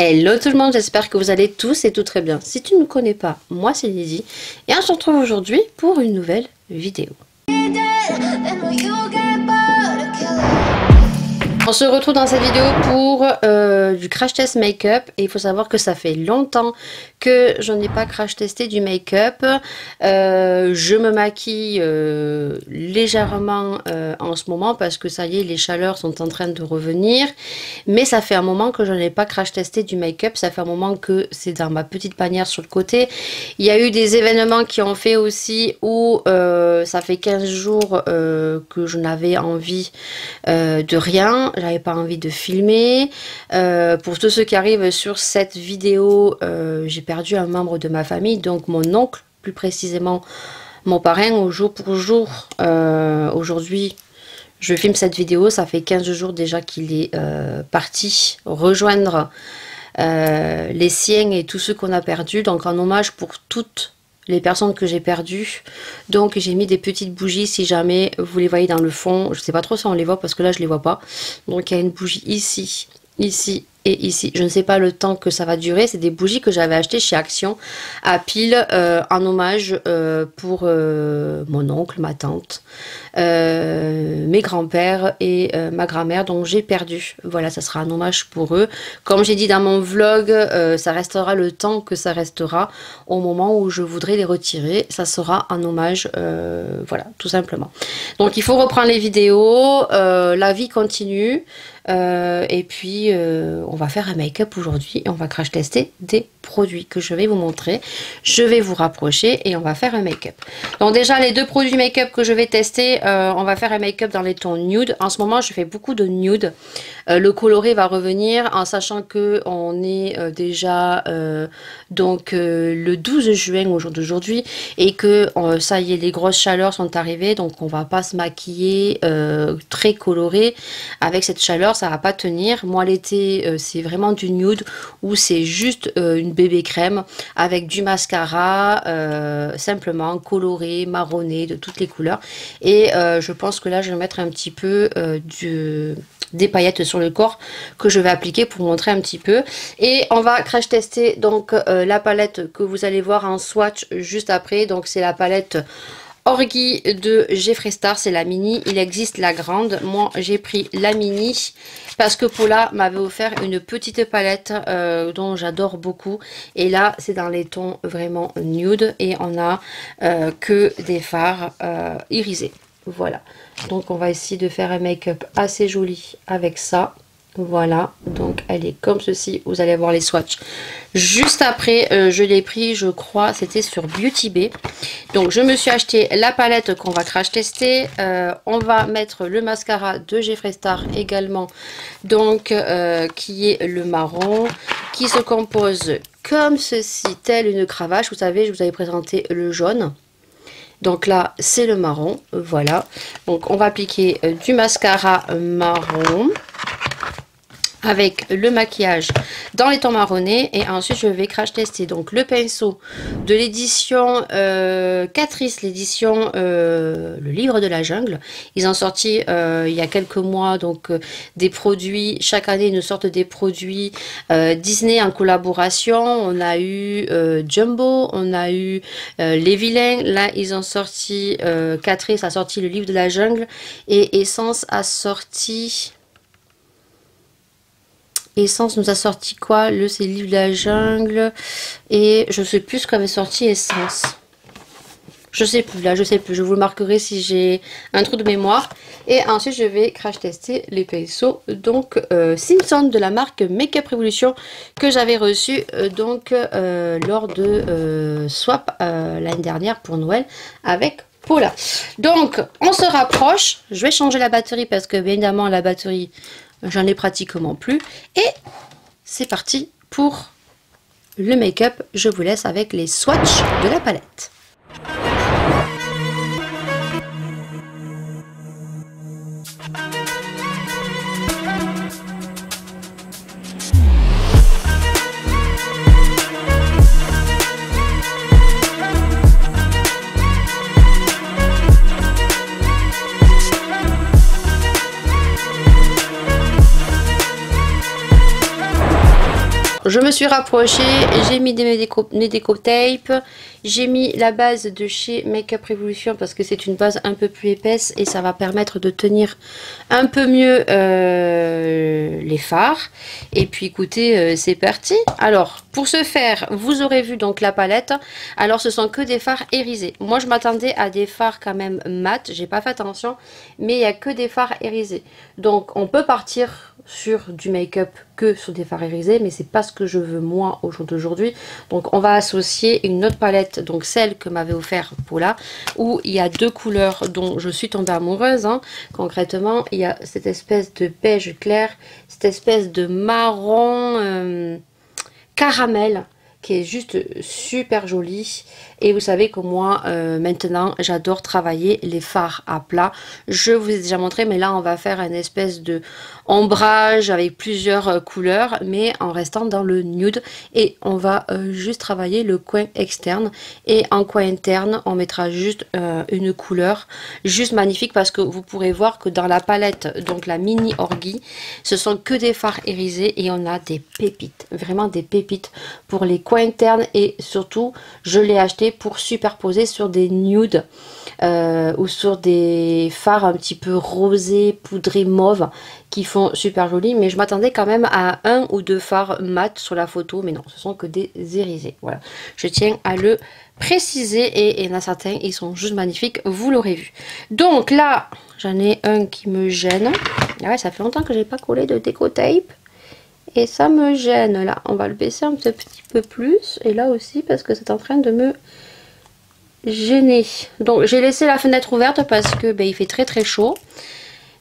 Hello tout le monde, j'espère que vous allez tous et tout très bien. Si tu ne me connais pas, moi c'est Lydie et on se retrouve aujourd'hui pour une nouvelle vidéo. On se retrouve dans cette vidéo pour du crash test make-up et il faut savoir que ça fait longtemps que je n'ai pas crash testé du make-up. Je me maquille légèrement en ce moment parce que ça y est, les chaleurs sont en train de revenir, mais ça fait un moment que je n'ai pas crash testé du make-up. Ça fait un moment que c'est dans ma petite panière sur le côté. Il y a eu des événements qui ont fait aussi où ça fait 15 jours que je n'avais envie de rien. J'avais pas envie de filmer. Pour tous ceux qui arrivent sur cette vidéo, j'ai perdu un membre de ma famille, donc mon oncle, plus précisément mon parrain, au jour pour jour. Aujourd'hui, je filme cette vidéo, ça fait 15 jours déjà qu'il est parti rejoindre les siens et tous ceux qu'on a perdus, donc en hommage pour toutes les personnes que j'ai perdues. Donc j'ai mis des petites bougies, si jamais vous les voyez dans le fond, je sais pas trop si on les voit parce que là je les vois pas. Donc il y a une bougie ici, ici et ici, je ne sais pas le temps que ça va durer. C'est des bougies que j'avais achetées chez Action à pile en hommage pour mon oncle, ma tante, mes grands-pères et ma grand-mère, donc j'ai perdu. Voilà, ça sera un hommage pour eux. Comme j'ai dit dans mon vlog, ça restera le temps que ça restera. Au moment où je voudrais les retirer, ça sera un hommage, voilà, tout simplement. Donc il faut reprendre les vidéos, la vie continue. Et puis on va faire un make-up aujourd'hui et on va crash tester des produits que je vais vous montrer. Je vais vous rapprocher et on va faire un make-up. Donc déjà les deux produits make-up que je vais tester, on va faire un make-up dans les tons nude. En ce moment je fais beaucoup de nude. Le coloré va revenir en sachant que on est déjà donc le 12 juin au jour d'aujourd'hui et que ça y est, les grosses chaleurs sont arrivées, donc on va pas se maquiller très coloré avec cette chaleur. Ça va pas tenir. Moi l'été c'est vraiment du nude où c'est juste une bébé crème avec du mascara simplement coloré, marronné, de toutes les couleurs. Et je pense que là je vais mettre un petit peu des paillettes sur le corps que je vais appliquer pour montrer un petit peu. Et on va crash tester donc la palette que vous allez voir en swatch juste après. Donc c'est la palette Orgy de Jeffree Star, c'est la mini. Il existe la grande, moi j'ai pris la mini parce que Paula m'avait offert une petite palette dont j'adore beaucoup, et là c'est dans les tons vraiment nude et on a que des fards irisés. Voilà, donc on va essayer de faire un make-up assez joli avec ça. Voilà, donc elle est comme ceci. Vous allez voir les swatchs juste après. Je l'ai pris, je crois, c'était sur Beauty Bay. Donc je me suis acheté la palette qu'on va crash tester. On va mettre le mascara de Jeffree Star également, donc qui est le marron, qui se compose comme ceci, telle une cravache. Vous savez, je vous avais présenté le jaune. Donc là, c'est le marron, voilà. Donc on va appliquer du mascara marron avec le maquillage dans les tons marronnés, et ensuite je vais crash tester donc le pinceau de l'édition Catrice, l'édition le livre de la jungle. Ils ont sorti il y a quelques mois donc des produits, chaque année ils nous sortent des produits Disney en collaboration. On a eu Jumbo, on a eu les vilains, là ils ont sorti Catrice a sorti le livre de la jungle et Essence a sorti... Essence nous a sorti quoi? C'est le livre de la jungle. Et je sais plus ce qu'avait sorti Essence. Je sais plus, là, je sais plus. Je vous le marquerai si j'ai un trou de mémoire. Et ensuite, je vais crash tester les pinceaux. Donc, Simpson de la marque Makeup Revolution que j'avais reçu donc lors de Swap l'année dernière pour Noël avec Paula. Donc, on se rapproche. Je vais changer la batterie parce que, bien évidemment, la batterie... j'en ai pratiquement plus. Et c'est parti pour le make-up. Je vous laisse avec les swatchs de la palette. je me suis rapprochée, j'ai mis mes déco tape, j'ai mis la base de chez Makeup Revolution parce que c'est une base un peu plus épaisse et ça va permettre de tenir un peu mieux les fards. Et puis écoutez, c'est parti. Alors, pour ce faire, vous aurez vu donc la palette. Alors, ce sont que des fards irisés. Moi, je m'attendais à des fards quand même mat, j'ai pas fait attention, mais il n'y a que des fards irisés. Donc, on peut partir sur du make-up que sur des fards irisés, mais c'est pas ce que je veux moi au jour d'aujourd'hui. Donc on va associer une autre palette, donc celle que m'avait offert Paula, où il y a deux couleurs dont je suis tombée amoureuse, hein. Concrètement, il y a cette espèce de beige clair, cette espèce de marron caramel qui est juste super jolie. Et vous savez que moi maintenant j'adore travailler les fards à plat. Je vous ai déjà montré, mais là on va faire une espèce de ombrage avec plusieurs couleurs, mais en restant dans le nude. Et on va juste travailler le coin externe, et en coin interne on mettra juste une couleur juste magnifique, parce que vous pourrez voir que dans la palette, donc la mini Orgy, ce sont que des fards irisés et on a des pépites, vraiment des pépites pour les coins internes. Et surtout je l'ai acheté pour superposer sur des nudes ou sur des fards un petit peu rosés, poudrés, mauve, qui font super joli. Mais je m'attendais quand même à un ou deux fards mat sur la photo, mais non, ce sont que des irisés. Voilà, je tiens à le préciser. Et il y en a certains, ils sont juste magnifiques, vous l'aurez vu. Donc là, j'en ai un qui me gêne. Ah ouais, ça fait longtemps que j'ai pas collé de déco tape. Et ça me gêne là. On va le baisser un petit peu plus. Et là aussi parce que c'est en train de me gêner. Donc j'ai laissé la fenêtre ouverte parce que il fait très très chaud.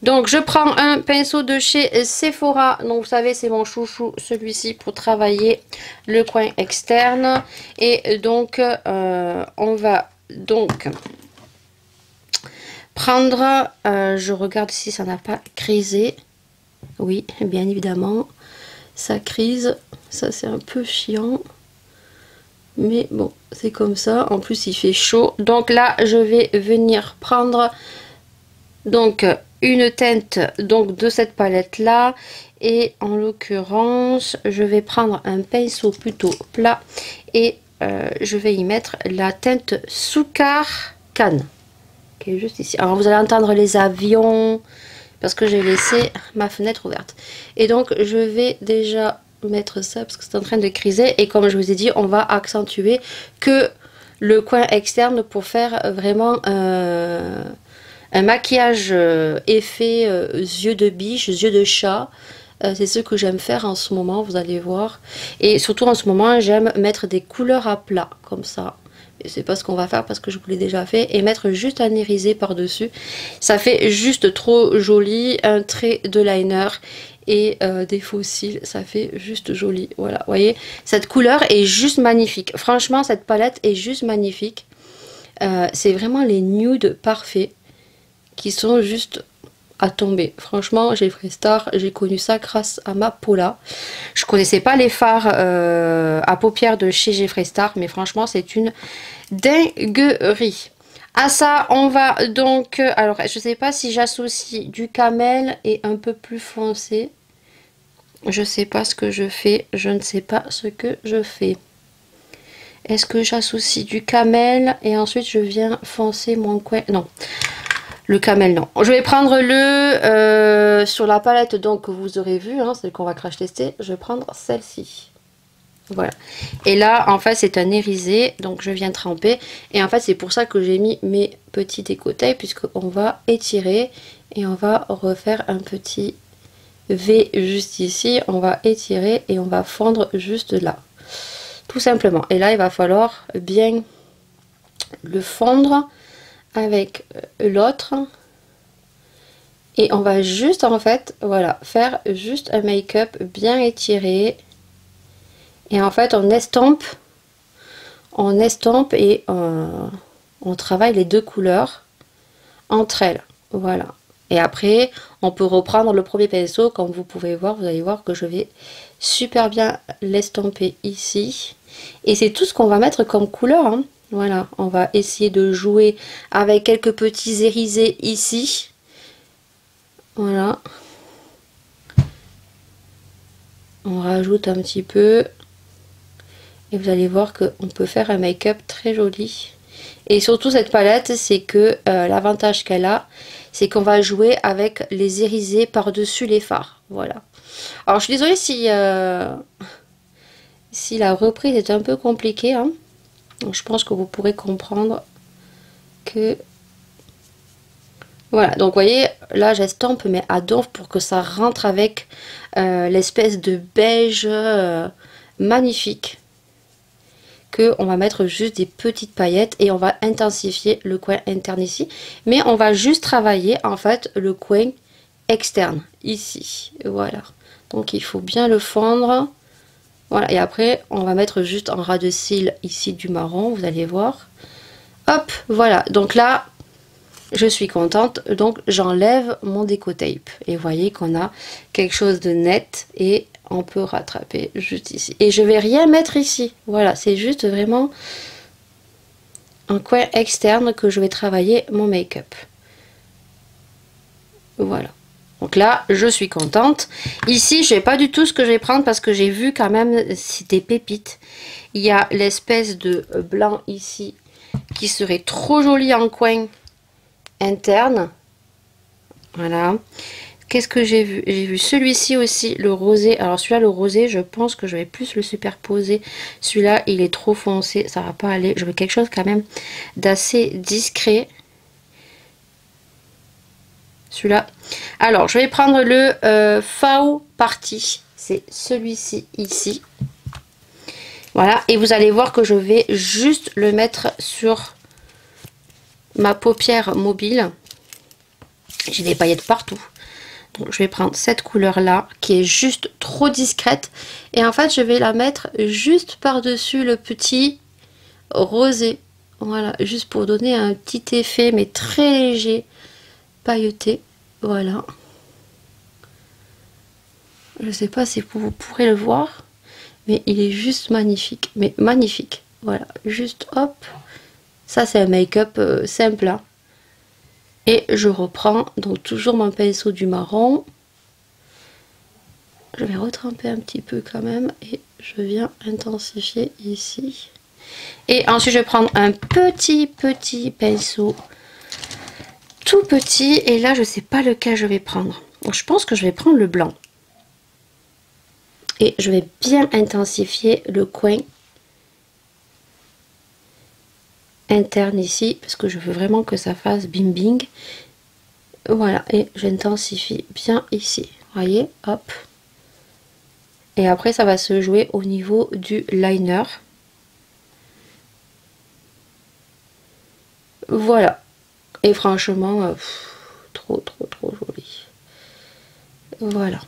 Donc je prends un pinceau de chez Sephora. Donc vous savez, c'est mon chouchou, celui-ci, pour travailler le coin externe. Et donc on va donc prendre, je regarde si ça n'a pas grisé. Oui, bien évidemment. Ça crise, ça c'est un peu chiant, mais bon, c'est comme ça. En plus il fait chaud, donc là je vais venir prendre donc une teinte donc de cette palette là, et en l'occurrence je vais prendre un pinceau plutôt plat et je vais y mettre la teinte Soukar Cannes qui est juste ici. Alors vous allez entendre les avions parce que j'ai laissé ma fenêtre ouverte. Et donc je vais déjà mettre ça parce que c'est en train de criser. Et comme je vous ai dit, on va accentuer que le coin externe pour faire vraiment un maquillage effet yeux de biche, yeux de chat. C'est ce que j'aime faire en ce moment, vous allez voir. Et surtout en ce moment, j'aime mettre des couleurs à plat, comme ça. C'est pas ce qu'on va faire parce que je vous l'ai déjà fait. Et mettre juste un irisé par dessus, ça fait juste trop joli. Un trait de liner et des faux cils, ça fait juste joli. Voilà, vous voyez, cette couleur est juste magnifique. Franchement, cette palette est juste magnifique. C'est vraiment les nudes parfaits qui sont juste à tomber. Franchement, Jeffree Star, j'ai connu ça grâce à ma Paula. Je connaissais pas les fards à paupières de chez Jeffree Star, mais franchement, c'est une dinguerie. À ça, on va donc... alors, je sais pas si j'associe du camel et un peu plus foncé. Je sais pas ce que je fais. Je ne sais pas ce que je fais. Est-ce que j'associe du camel et ensuite je viens foncer mon coin? Non. Le camel, non. Je vais prendre le sur la palette donc que vous aurez vu, hein, celle qu'on va crash tester. Je vais prendre celle-ci. Voilà. Et là, en fait, c'est un irisé, donc je viens tremper. Et en fait, c'est pour ça que j'ai mis mes petits décotés, puisqu'on va étirer et on va refaire un petit V juste ici. On va étirer et on va fondre juste là. Tout simplement. Et là, il va falloir bien le fondre avec l'autre, et on va juste en fait voilà faire juste un make-up bien étiré, et en fait on estompe et on travaille les deux couleurs entre elles, voilà. Et après on peut reprendre le premier pinceau, comme vous pouvez voir, vous allez voir que je vais super bien l'estomper ici, et c'est tout ce qu'on va mettre comme couleur, hein. Voilà, on va essayer de jouer avec quelques petits irisés ici. Voilà. On rajoute un petit peu. Et vous allez voir qu'on peut faire un make-up très joli. Et surtout cette palette, c'est que l'avantage qu'elle a, c'est qu'on va jouer avec les irisés par-dessus les fards. Voilà. Alors je suis désolée si la reprise est un peu compliquée. Hein. Donc, je pense que vous pourrez comprendre que... Voilà, donc vous voyez, là j'estompe mais à donf pour que ça rentre avec l'espèce de beige magnifique. Que on va mettre juste des petites paillettes et on va intensifier le coin interne ici. Mais on va juste travailler en fait le coin externe ici. Voilà, donc il faut bien le fondre. Voilà, et après on va mettre juste en ras de cils ici du marron, vous allez voir. Hop, voilà, donc là je suis contente, donc j'enlève mon déco tape et vous voyez qu'on a quelque chose de net et on peut rattraper juste ici. Et je vais rien mettre ici, voilà, c'est juste vraiment un coin externe que je vais travailler mon make-up. Voilà. Donc là, je suis contente. Ici, je sais pas du tout ce que je vais prendre parce que j'ai vu quand même, c'est des pépites. Il y a l'espèce de blanc ici qui serait trop joli en coin interne. Voilà. Qu'est-ce que j'ai vu? J'ai vu celui-ci aussi, le rosé. Alors celui-là, le rosé, je pense que je vais plus le superposer. Celui-là, il est trop foncé, ça va pas aller. Je veux quelque chose quand même d'assez discret. Celui-là. Alors, je vais prendre le Faux Party. C'est celui-ci, ici. Voilà. Et vous allez voir que je vais juste le mettre sur ma paupière mobile. J'ai des paillettes partout. Donc, je vais prendre cette couleur-là, qui est juste trop discrète. Et en fait, je vais la mettre juste par-dessus le petit rosé. Voilà, juste pour donner un petit effet, mais très léger. Pailleté, voilà. Je sais pas si vous pourrez le voir, mais il est juste magnifique, mais magnifique. Voilà, juste hop, ça c'est un make-up simple. Hein. Et je reprends donc toujours mon pinceau du marron. Je vais retremper un petit peu quand même et je viens intensifier ici. Et ensuite je vais prendre un petit pinceau tout petit et là je sais pas lequel je vais prendre. Donc, je pense que je vais prendre le blanc et je vais bien intensifier le coin interne ici parce que je veux vraiment que ça fasse bing bing. Voilà, et j'intensifie bien ici, voyez, hop. Et après ça va se jouer au niveau du liner. Voilà, et franchement trop joli. Voilà.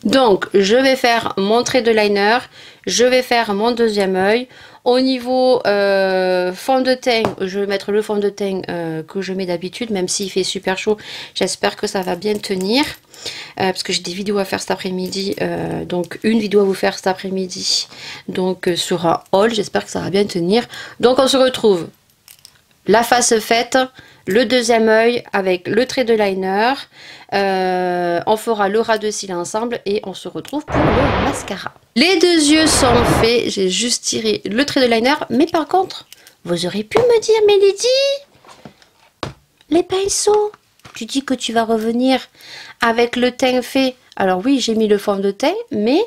Donc je vais faire mon trait de liner, je vais faire mon deuxième œil. Au niveau fond de teint, je vais mettre le fond de teint que je mets d'habitude, même s'il fait super chaud. J'espère que ça va bien tenir. Parce que j'ai des vidéos à faire cet après-midi. Donc une vidéo à vous faire cet après-midi. Donc sur un haul, j'espère que ça va bien tenir. Donc on se retrouve la face faite. Le deuxième œil avec le trait de liner. On fera le ras de cils ensemble et on se retrouve pour le mascara. Les deux yeux sont faits. J'ai juste tiré le trait de liner. Mais par contre, vous aurez pu me dire, mais Lydie, les pinceaux, tu dis que tu vas revenir avec le teint fait. Alors oui, j'ai mis le fond de teint, mais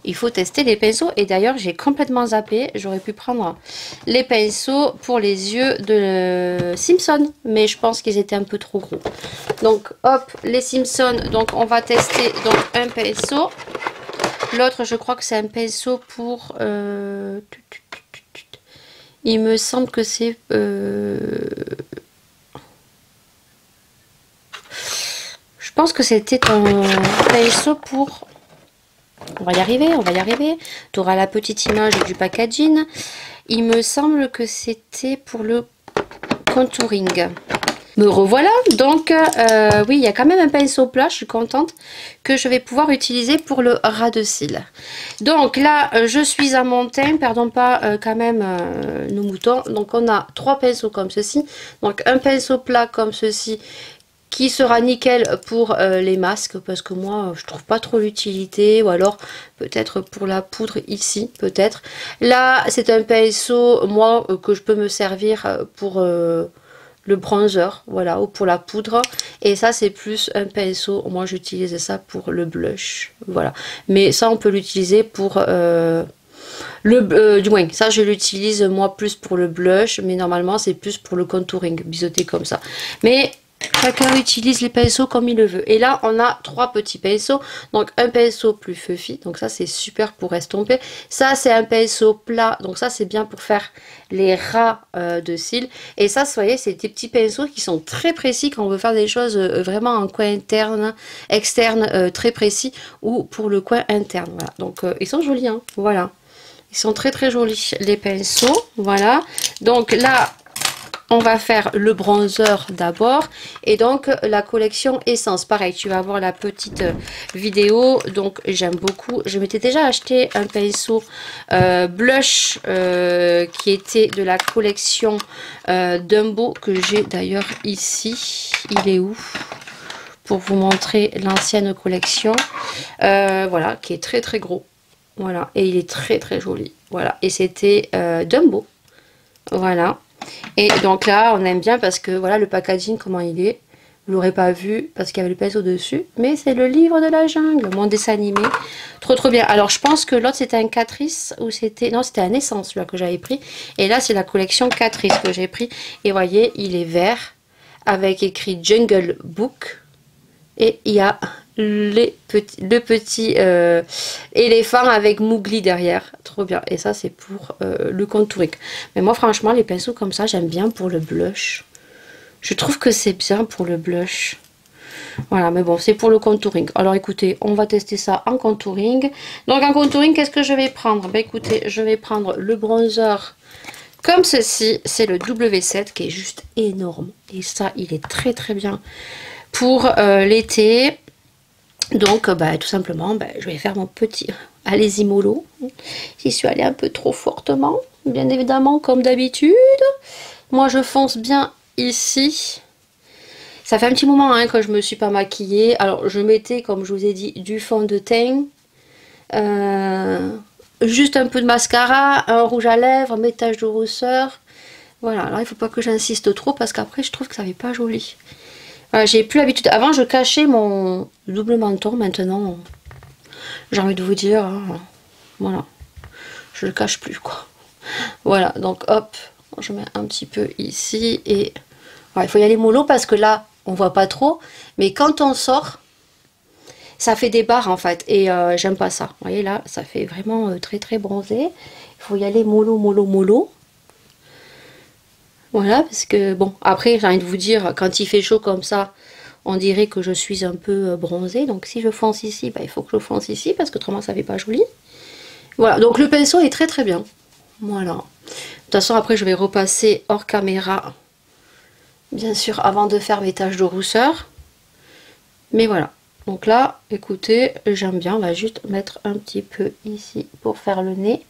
il faut tester les pinceaux. Et d'ailleurs, j'ai complètement zappé. J'aurais pu prendre les pinceaux pour les yeux de Simpson. Mais je pense qu'ils étaient un peu trop gros. Donc, hop, les Simpson. Donc, on va tester donc, un pinceau. L'autre, je crois que c'est un pinceau pour... il me semble que c'est... je pense que c'était un pinceau pour... On va y arriver, on va y arriver. Tu auras la petite image du packaging. Il me semble que c'était pour le contouring. Me revoilà. Donc, oui, il y a quand même un pinceau plat. Je suis contente que je vais pouvoir utiliser pour le ras de cils. Donc là, je suis à mon teint. Perdons pas quand même nos moutons. Donc, on a trois pinceaux comme ceci. Donc, un pinceau plat comme ceci qui sera nickel pour les masques, parce que moi je trouve pas trop l'utilité, ou alors peut-être pour la poudre ici, peut-être. Là c'est un pinceau, moi, que je peux me servir pour le bronzer, voilà, ou pour la poudre. Et ça c'est plus un pinceau, moi j'utilise ça pour le blush, voilà. Mais ça on peut l'utiliser pour du moins ça je l'utilise moi plus pour le blush, mais normalement c'est plus pour le contouring, biseauté comme ça. Mais chacun utilise les pinceaux comme il le veut. Et là on a 3 petits pinceaux, donc un pinceau plus fluffy, donc ça c'est super pour estomper. Ça c'est un pinceau plat, donc ça c'est bien pour faire les ras de cils. Et ça, vous voyez, c'est des petits pinceaux qui sont très précis quand on veut faire des choses vraiment en coin interne, externe, très précis, ou pour le coin interne. Voilà. Donc ils sont jolis, hein, voilà. Ils sont très très jolis les pinceaux, voilà. Donc là on va faire le bronzer d'abord, et donc la collection Essence, pareil, tu vas voir la petite vidéo. Donc j'aime beaucoup, je m'étais déjà acheté un pinceau blush qui était de la collection Dumbo, que j'ai d'ailleurs ici. Il est où pour vous montrer l'ancienne collection, voilà, qui est très très gros, voilà, et il est très très joli, voilà, et c'était Dumbo, voilà. Et donc là on aime bien parce que voilà le packaging comment il est, vous l'aurez pas vu parce qu'il y avait le pinceau dessus, mais c'est le livre de la jungle, mon dessin animé, trop trop bien. Alors je pense que l'autre c'était un Catrice, ou c'était, non c'était un Essence là que j'avais pris, et là c'est la collection Catrice que j'ai pris. Et voyez il est vert avec écrit Jungle Book, et il y a le petit éléphant avec Mowgli derrière, trop bien. Et ça c'est pour le contouring. Mais moi franchement les pinceaux comme ça j'aime bien pour le blush, je trouve que c'est bien pour le blush, voilà. Mais bon c'est pour le contouring. Alors écoutez, on va tester ça en contouring. Donc en contouring qu'est-ce que je vais prendre? Ben écoutez, je vais prendre le bronzer comme ceci, c'est le W7 qui est juste énorme, et ça il est très très bien pour l'été. Donc bah, tout simplement bah, je vais faire mon petit allez-y mollo. J'y suis allée un peu trop fortement, bien évidemment, comme d'habitude. Moi je fonce bien ici. Ça fait un petit moment hein, que je me suis pas maquillée. Alors je mettais, comme je vous ai dit, du fond de teint, juste un peu de mascara, un rouge à lèvres, mes taches de rousseur, voilà. Alors il faut pas que j'insiste trop parce qu'après je trouve que ça fait pas joli. Voilà, j'ai plus l'habitude. Avant je cachais mon double menton, maintenant j'ai envie de vous dire, voilà, je le cache plus quoi. Voilà, donc hop, je mets un petit peu ici, et voilà, il faut y aller mollo parce que là on voit pas trop, mais quand on sort ça fait des barres en fait, et j'aime pas ça. Vous voyez là ça fait vraiment très très bronzé. Il faut y aller mollo mollo mollo. Voilà, parce que bon, après j'ai envie de vous dire, quand il fait chaud comme ça, on dirait que je suis un peu bronzée. Donc si je fonce ici, bah, il faut que je fonce ici, parce qu'autrement ça fait pas joli. Voilà, donc le pinceau est très très bien. Voilà. De toute façon après je vais repasser hors caméra, bien sûr, avant de faire mes taches de rousseur. Mais voilà. Donc là, écoutez, j'aime bien. On va juste mettre un petit peu ici pour faire le nez.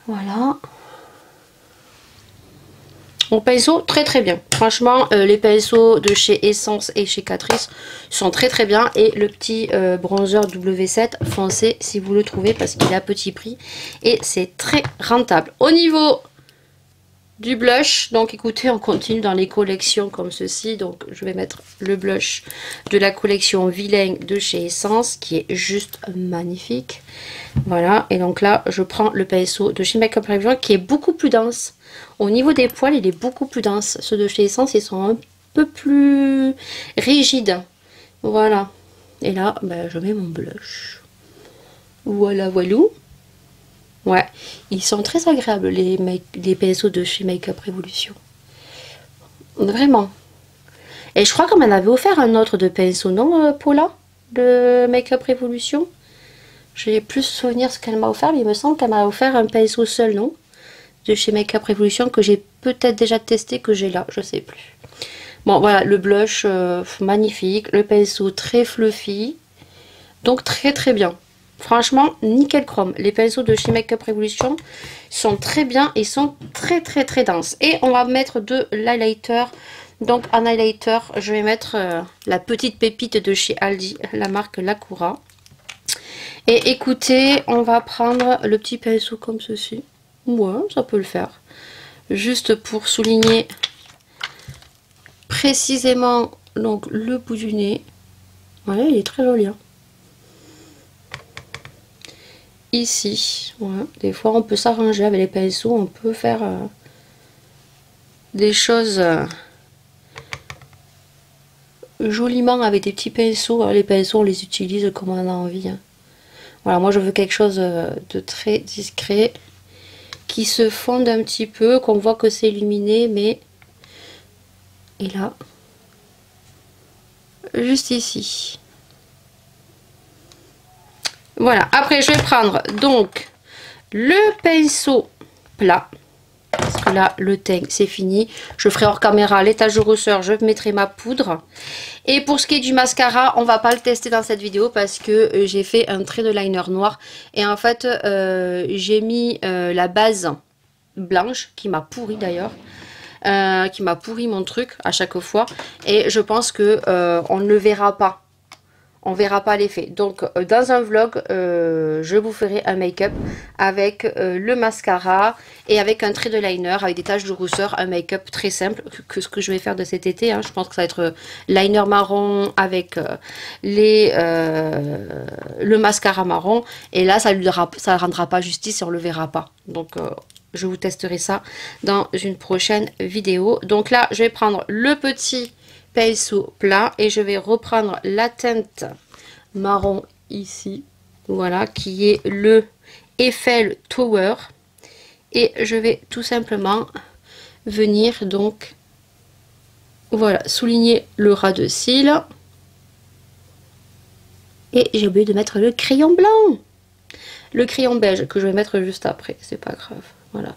Voilà. Mon pinceau très très bien, franchement les pinceaux de chez Essence et chez Catrice sont très très bien, et le petit bronzer W7 foncez si vous le trouvez parce qu'il est à petit prix et c'est très rentable. Au niveau du blush, donc écoutez, on continue dans les collections comme ceci. Donc je vais mettre le blush de la collection Vilain de chez Essence qui est juste magnifique, voilà. Et donc là je prends le pinceau de chez Makeup Revolution qui est beaucoup plus dense. Au niveau des poils il est beaucoup plus dense. Ceux de chez Essence ils sont un peu plus rigides, voilà. Et là ben, je mets mon blush, voilà voilou. Ouais, ils sont très agréables les pinceaux de chez Makeup Revolution, vraiment. Et je crois qu'on m'en avait offert un autre de pinceau, non Paula, de Makeup Revolution? J'ai plus souvenir ce qu'elle m'a offert, mais il me semble qu'elle m'a offert un pinceau seul, non, de chez Makeup Revolution, que j'ai peut-être déjà testé, que j'ai là, je sais plus. Bon voilà, le blush magnifique, le pinceau très fluffy, donc très très bien. Franchement, nickel chrome. Les pinceaux de chez Makeup Revolution sont très bien et sont très très très denses. Et on va mettre de l'highlighter Donc en highlighter, je vais mettre la petite pépite de chez Aldi, la marque Lacura. Et écoutez, on va prendre le petit pinceau comme ceci. Ouais, ça peut le faire. Juste pour souligner précisément donc le bout du nez. Voilà, il est très joli. Hein. Ici, voilà. Des fois on peut s'arranger avec les pinceaux, on peut faire des choses joliment avec des petits pinceaux. Les pinceaux, on les utilise comme on en a envie. Hein. Voilà, moi je veux quelque chose de très discret, qui se fonde un petit peu, qu'on voit que c'est illuminé, mais... Et là, juste ici. Voilà, après je vais prendre donc le pinceau plat. Parce que là, le teint, c'est fini. Je ferai hors caméra l'étage de rousseur, je mettrai ma poudre. Et pour ce qui est du mascara, on va pas le tester dans cette vidéo parce que j'ai fait un trait de liner noir. Et en fait, j'ai mis la base blanche, qui m'a pourri d'ailleurs. Qui m'a pourri mon truc à chaque fois. Et je pense que on ne le verra pas. On verra pas l'effet. Donc dans un vlog, je vous ferai un make-up avec le mascara et avec un trait de liner, avec des taches de rousseur, un make-up très simple que ce que je vais faire de cet été. Hein. Je pense que ça va être liner marron avec le mascara marron. Et là, ça ne rendra pas justice et on le verra pas. Donc je vous testerai ça dans une prochaine vidéo. Donc là, je vais prendre le petit pinceau plat et je vais reprendre la teinte marron ici, voilà, qui est le Eiffel Tower, et je vais tout simplement venir donc, voilà, souligner le ras de cils. Et j'ai oublié de mettre le crayon blanc, le crayon beige que je vais mettre juste après, c'est pas grave, voilà.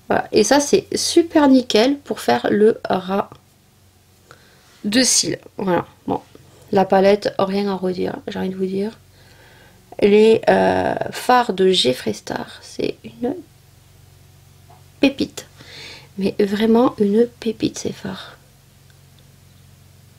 Voilà, et ça c'est super nickel pour faire le ras de cils. Voilà, bon, la palette, rien à redire, j'ai envie de vous dire. Les fards de Jeffree Star, c'est une pépite, mais vraiment une pépite ces fards.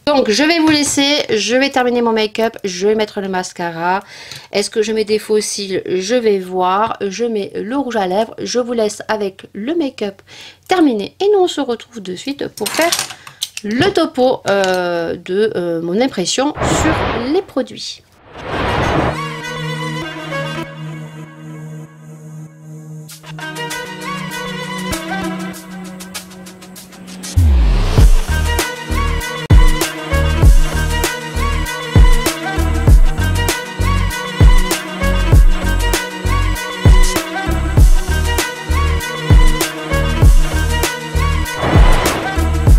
Donc je vais vous laisser, je vais terminer mon make-up, je vais mettre le mascara. Est-ce que je mets des faux cils? Je vais voir. Je mets le rouge à lèvres, je vous laisse avec le make-up terminé. Et nous on se retrouve de suite pour faire le topo de mon impression sur les produits.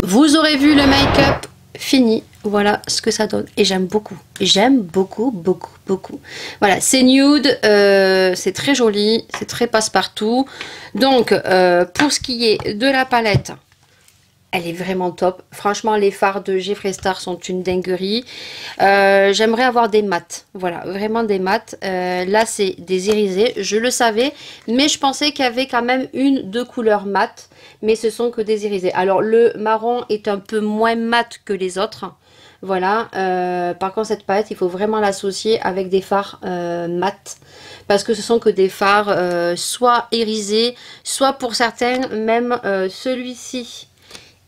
Vous aurez vu le make-up fini, voilà ce que ça donne et j'aime beaucoup, beaucoup. Voilà, c'est nude, c'est très joli, c'est très passe-partout. Donc pour ce qui est de la palette, elle est vraiment top. Franchement, les fards de Jeffree Star sont une dinguerie. J'aimerais avoir des mats. Voilà, vraiment des mats. Là, c'est des irisés. Je le savais, mais je pensais qu'il y avait quand même deux couleurs mat. Mais ce sont que des irisés. Alors, le marron est un peu moins mat que les autres. Voilà. Par contre, cette palette, il faut vraiment l'associer avec des fards mat. Parce que ce sont que des fards soit irisés, soit pour certains, même celui-ci.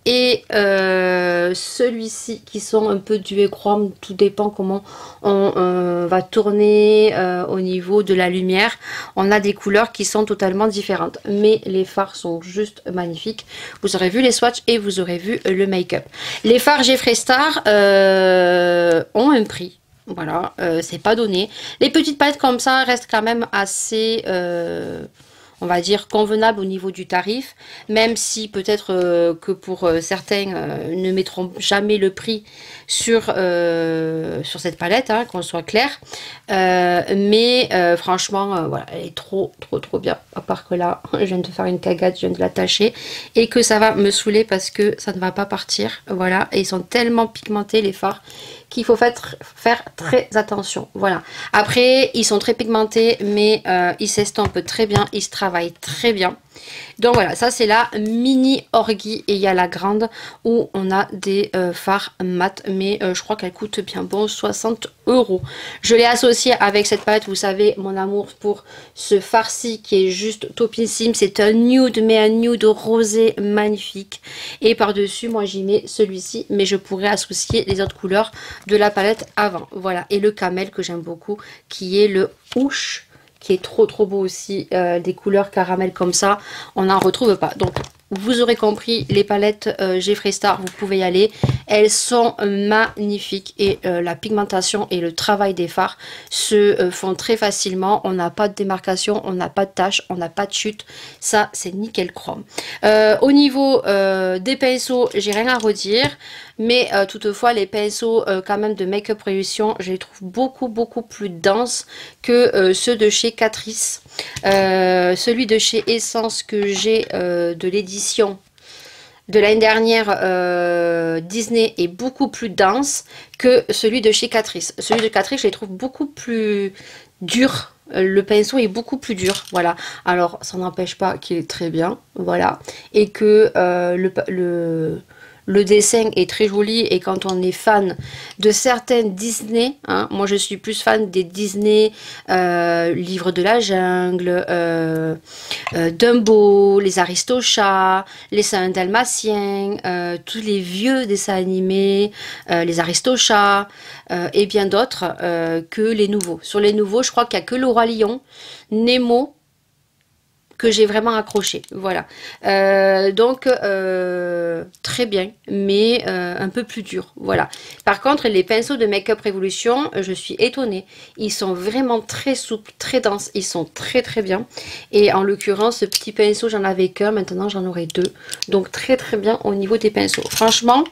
Et celui-ci qui sont un peu duochrome, tout dépend comment on va tourner au niveau de la lumière. On a des couleurs qui sont totalement différentes, mais les fards sont juste magnifiques. Vous aurez vu les swatchs et vous aurez vu le make-up. Les fards Jeffree Star ont un prix. Voilà, c'est pas donné. Les petites palettes comme ça restent quand même assez... on va dire convenable au niveau du tarif, même si peut-être que pour certains ne mettront jamais le prix sur cette palette, hein, qu'on soit clair. Mais franchement, voilà, elle est trop bien. À part que là, je viens de faire une cagade, je viens de l'attacher et que ça va me saouler parce que ça ne va pas partir. Voilà, et ils sont tellement pigmentés les fards qu'il faut faire très attention. Voilà. Après, ils sont très pigmentés, mais ils s'estompent très bien, ils se travaillent très bien. Donc voilà, ça c'est la mini orgie et il y a la grande où on a des fards mat, mais je crois qu'elle coûte bien bon 60 €. Je l'ai associée avec cette palette, vous savez mon amour pour ce farci qui est juste topissime. C'est un nude, mais un nude rosé magnifique. Et par-dessus, moi j'y mets celui-ci, mais je pourrais associer les autres couleurs de la palette avant. Voilà, et le camel que j'aime beaucoup, qui est le ouche, qui est trop beau aussi, des couleurs caramel comme ça, on n'en retrouve pas. Donc vous aurez compris, les palettes Jeffree Star, vous pouvez y aller, elles sont magnifiques et la pigmentation et le travail des fards se font très facilement. On n'a pas de démarcation, on n'a pas de taches, on n'a pas de chute, ça c'est nickel chrome. Au niveau des pinceaux, j'ai rien à redire. Mais toutefois, les pinceaux quand même de Make Up Révolution, je les trouve beaucoup plus denses que ceux de chez Catrice. Celui de chez Essence que j'ai de l'édition de l'année dernière, Disney, est beaucoup plus dense que celui de chez Catrice. Celui de Catrice, je les trouve beaucoup plus durs. Le pinceau est beaucoup plus dur, voilà. Alors, ça n'empêche pas qu'il est très bien, voilà. Et que le dessin est très joli et quand on est fan de certaines Disney, hein, moi je suis plus fan des Disney, Livre de la jungle, Dumbo, les Aristochats, les Saints Dalmatiens, tous les vieux dessins animés, les Aristochats et bien d'autres que les nouveaux. Sur les nouveaux, je crois qu'il n'y a que le Roi Lion, Nemo, que j'ai vraiment accroché, voilà. Donc très bien, mais un peu plus dur, voilà. Par contre, les pinceaux de Make Up Révolution, je suis étonnée, ils sont vraiment très souples, très denses, ils sont très bien. Et en l'occurrence, ce petit pinceau, j'en avais qu'un, maintenant j'en aurai deux, donc très bien au niveau des pinceaux. Franchement,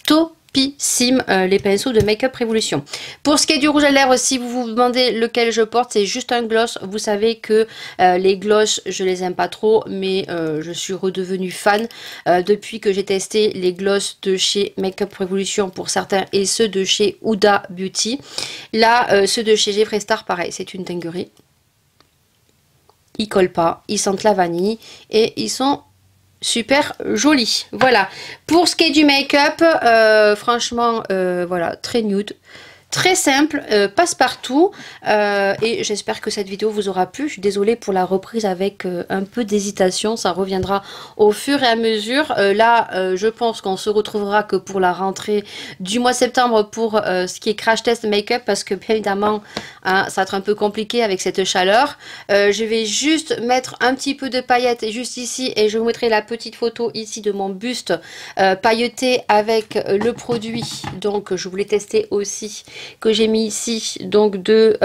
topissime les pinceaux de Make Up Révolution. Pour ce qui est du rouge à lèvres, si vous vous demandez lequel je porte, c'est juste un gloss. Vous savez que les gloss, je les aime pas trop, mais je suis redevenue fan depuis que j'ai testé les gloss de chez Make Up Révolution pour certains et ceux de chez Huda Beauty. Là, ceux de chez Jeffree Star, pareil, c'est une dinguerie. Ils collent pas, ils sentent la vanille et ils sont super joli. Voilà, pour ce qui est du make-up, franchement voilà, très nude, très simple, passe-partout, et j'espère que cette vidéo vous aura plu. Je suis désolée pour la reprise avec un peu d'hésitation, ça reviendra au fur et à mesure. Là je pense qu'on se retrouvera que pour la rentrée du mois de septembre pour ce qui est crash test make-up, parce que bien évidemment hein, ça va être un peu compliqué avec cette chaleur. Je vais juste mettre un petit peu de paillettes juste ici, et je vous mettrai la petite photo ici de mon buste pailleté avec le produit, donc je voulais tester aussi, que j'ai mis ici, donc de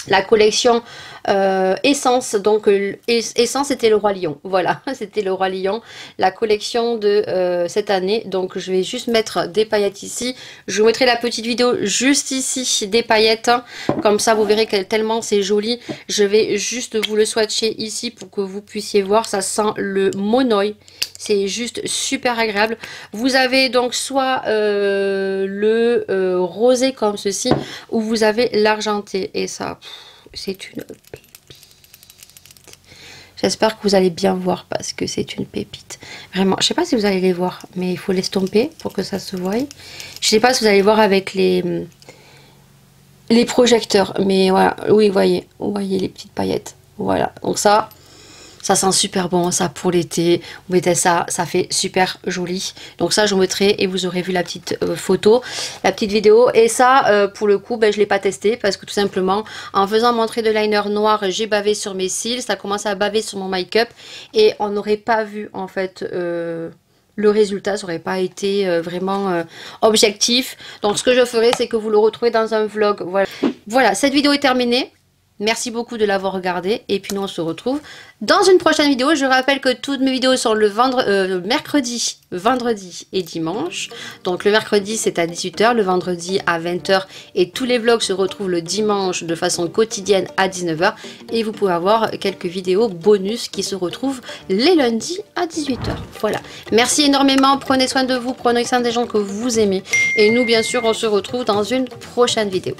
la collection Essence. Donc Essence, c'était le Roi Lion, voilà, c'était le Roi Lion, la collection de cette année. Donc je vais juste mettre des paillettes ici, je vous mettrai la petite vidéo juste ici des paillettes, hein. Comme ça vous verrez que tellement c'est joli. Je vais juste vous le swatcher ici pour que vous puissiez voir, ça sent le monoï, c'est juste super agréable. Vous avez donc soit le rosé comme ceci, ou vous avez l'argenté, et ça c'est une pépite. J'espère que vous allez bien voir parce que c'est une pépite. Vraiment, je sais pas si vous allez les voir, mais il faut l'estomper pour que ça se voie. Je sais pas si vous allez voir avec les projecteurs, mais voilà, oui, vous voyez les petites paillettes. Voilà, donc ça sent super bon, ça pour l'été, vous mettez ça, ça fait super joli. Donc ça je vous mettrai, et vous aurez vu la petite photo, la petite vidéo. Et ça pour le coup ben, je l'ai pas testé parce que tout simplement en faisant mon trait de liner noir, j'ai bavé sur mes cils, ça commence à baver sur mon make-up, et on n'aurait pas vu en fait le résultat, ça n'aurait pas été vraiment objectif. Donc ce que je ferai, c'est que vous le retrouvez dans un vlog. Voilà, cette vidéo est terminée. Merci beaucoup de l'avoir regardé, et puis nous on se retrouve dans une prochaine vidéo. Je rappelle que toutes mes vidéos sont le mercredi, vendredi et dimanche. Donc le mercredi c'est à 18 h, le vendredi à 20 h, et tous les vlogs se retrouvent le dimanche de façon quotidienne à 19 h. Et vous pouvez avoir quelques vidéos bonus qui se retrouvent les lundis à 18 h. Voilà, merci énormément, prenez soin de vous, prenez soin des gens que vous aimez, et nous bien sûr on se retrouve dans une prochaine vidéo.